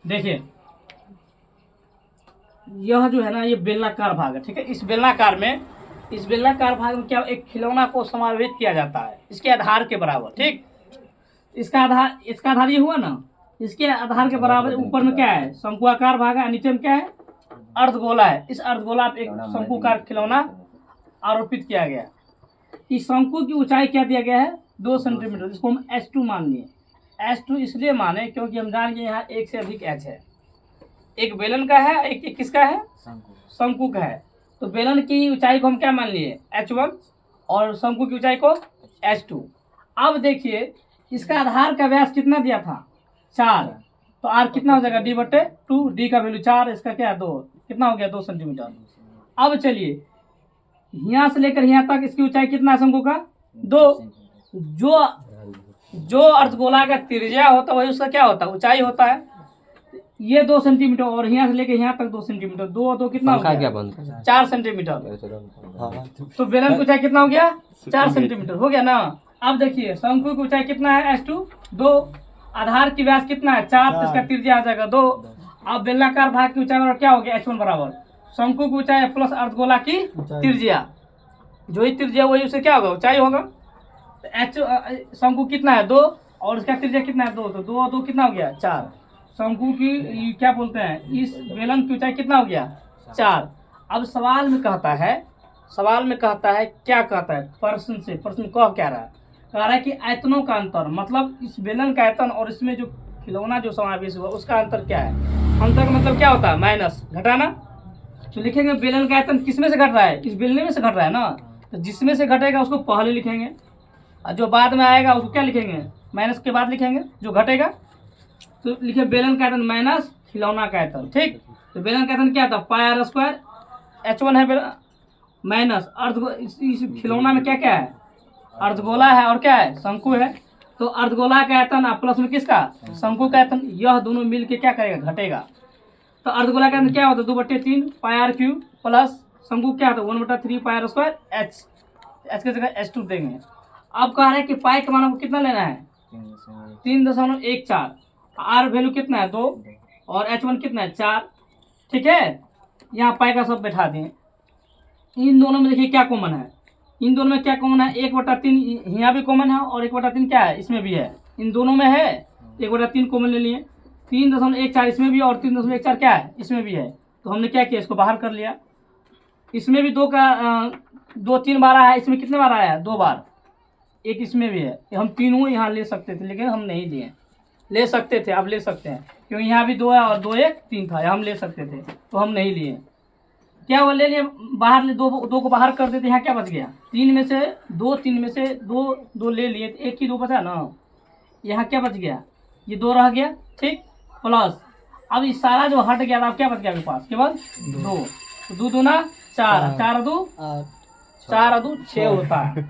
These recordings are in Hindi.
देखिए यह जो है ना ये बेलनाकार भाग है, ठीक है। इस बेलनाकार भाग में क्या एक खिलौना को समावेश किया जाता है इसके आधार के बराबर, ठीक। इसका आधार ये हुआ ना, इसके आधार के बराबर ऊपर में क्या है शंकुआकार भाग है, नीचे में क्या है अर्धगोला है। इस अर्धगोला पे एक शंकुकार खिलौना आरोपित किया गया। इस शंकु की ऊंचाई क्या दिया गया है 2 सेंटीमीटर। इसको हम H2 मान लिए। H2 इसलिए माने क्योंकि हम जान गए यहाँ एक से अधिक H है। एक बेलन का है, एक किसका है शंकु का है। तो बेलन की ऊंचाई को हम क्या मान लिए H1 और शंकु की ऊंचाई को H2। अब देखिए इसका आधार का व्यास कितना दिया था 4, तो R कितना हो जाएगा D/2। D का वैल्यू 4, इसका क्या है 2, कितना हो गया 2 सेंटीमीटर। अब चलिए यहाँ से लेकर यहाँ तक इसकी ऊंचाई कितना है शंकु का 2। जो अर्धगोला का त्रिज्या होता है वही उसका क्या होता है ऊंचाई होता है। ये 2 सेंटीमीटर और यहाँ से लेकर यहाँ तक 2 सेंटीमीटर, 2 कितना हो गया 4 सेंटीमीटर। तो बेलन की ऊंचाई कितना हो गया 4 सेंटीमीटर हो गया ना। अब देखिए शंकु की ऊंचाई कितना है H2 2, आधार की व्यास कितना है 4, इसका त्रिज्या आ जाएगा 2। अब बेलनाकार भाग की ऊंचाई क्या हो गया H1 बराबर शंकु की ऊंचाई प्लस अर्धगोला की त्रिज्या, जो ही त्रिज्या वही उसे क्या होगा ऊंचाई होगा। तो शंकु कितना है 2 और इसका त्रिज्या कितना है 2, तो 2 कितना हो गया 4। शंकु की क्या बोलते हैं इस बेलन की ऊंचाई कितना हो गया 4। अब सवाल में कहता है क्या कहता है प्रश्न कह क्या कह रहा है कि आयतनों का अंतर, मतलब इस बेलन का आयतन और इसमें जो खिलौना जो समावेश हुआ उसका अंतर क्या है। अंतर का मतलब क्या होता है माइनस, घटाना। तो लिखेंगे बेलन का आयतन किस में से घट रहा है इस बेलने में से घट रहा है ना, तो जिसमें से घटेगा उसको पहले लिखेंगे और जो बाद में आएगा उसको क्या लिखेंगे माइनस के बाद लिखेंगे जो घटेगा। तो लिखे बेलन का आयतन माइनस खिलौना का आयतन, ठीक। तो बेलन का आयतन क्या था πr² H1 है माइनस इस खिलौना में क्या क्या है अर्धगोला है और क्या है शंकु है। तो अर्धगोला का आयतन प्लस में किसका शंकु का आयतन, यह दोनों मिल के क्या करेगा घटेगा। तो अर्धगोला का आयतन क्या होता है 2/3 πr³ प्लस शंकु क्या होता है 1/3 πr² H की जगह H2 देंगे। अब कह रहे हैं कि पाई का मान आपको कितना लेना है 3.14, R वैल्यू कितना है 2 और H1 कितना है 4, ठीक है। यहाँ पाई का सब बैठा दें। इन दोनों में देखिए क्या कॉमन है, इन दोनों में क्या कॉमन है 1/3 यहाँ भी कॉमन है और 1/3 क्या है इसमें भी है, इन दोनों में है 1/3 कॉमन ले लिए। 3.14 इसमें भी और 3.14 क्या है इसमें भी है। तो हमने क्या किया इसको बाहर कर लिया। इसमें भी 2-3 बार आया है, इसमें कितने बार आया है 2 बार, एक इसमें भी है। हम तीनों यहाँ ले सकते थे लेकिन हम नहीं लिए, ले सकते थे आप ले सकते हैं क्योंकि यहाँ भी 2 है और 2 1 3 था, हम ले सकते थे तो हम नहीं लिए। क्या वो ले लिए बाहर ले 2 को बाहर कर देते, यहाँ क्या बच गया 3 में से 2 ले लिए, एक ही 2 बचा ना, यहाँ क्या बच गया ये 2 रह गया, ठीक। प्लस अब इस सारा जो हट गया था क्या बच गया आपके पास केवल 2, 2 दूना 4, 4 2 6 होता है।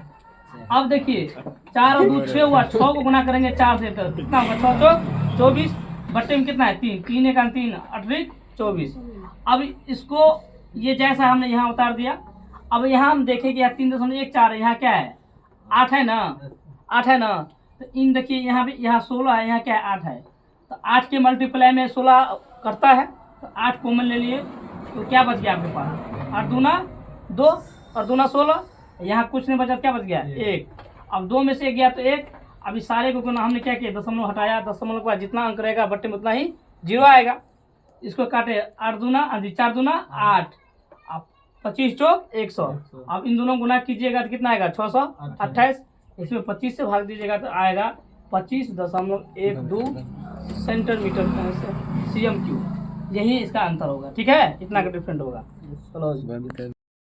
अब देखिए 4 और 2 6 हुआ, 6 को गुना करेंगे 4 से तो कितना होगा 6 चौक 24, बट्टे में कितना है 3, 3 1 3 8 24। अब इसको ये जैसा हमने यहाँ उतार दिया। अब यहाँ हम देखेंगे यहाँ 3.14 है, यहाँ क्या है 8 है ना, 8 है ना। तो इन देखिए यहाँ भी यहाँ 16 है, यहाँ क्या है 8 है। तो 8 के मल्टीप्लाई में 16 करता है, तो 8 कॉमन ले लिए तो क्या बच गया आपके पास 8 दूना 2 और 2 16, यहाँ कुछ नहीं बचा, क्या बच गया 1। अब 2 में से 1 गया तो 1। अब इस सारे को हमने क्या किया दशमलव हटाया, दशमलव के बाद जितना अंक रहेगा बट्टे में उतना ही 0 आएगा। इसको काटे 8 दूना 4 दूना 8, अब 25 चौक 100। अब इन दोनों गुना कीजिएगा तो कितना आएगा 628, इसमें 25 से भाग दीजिएगा तो आएगा 25.12 सेंटीमीटर cm3। यही इसका अंतर होगा, ठीक है, इतना का डिफरेंट होगा। चलो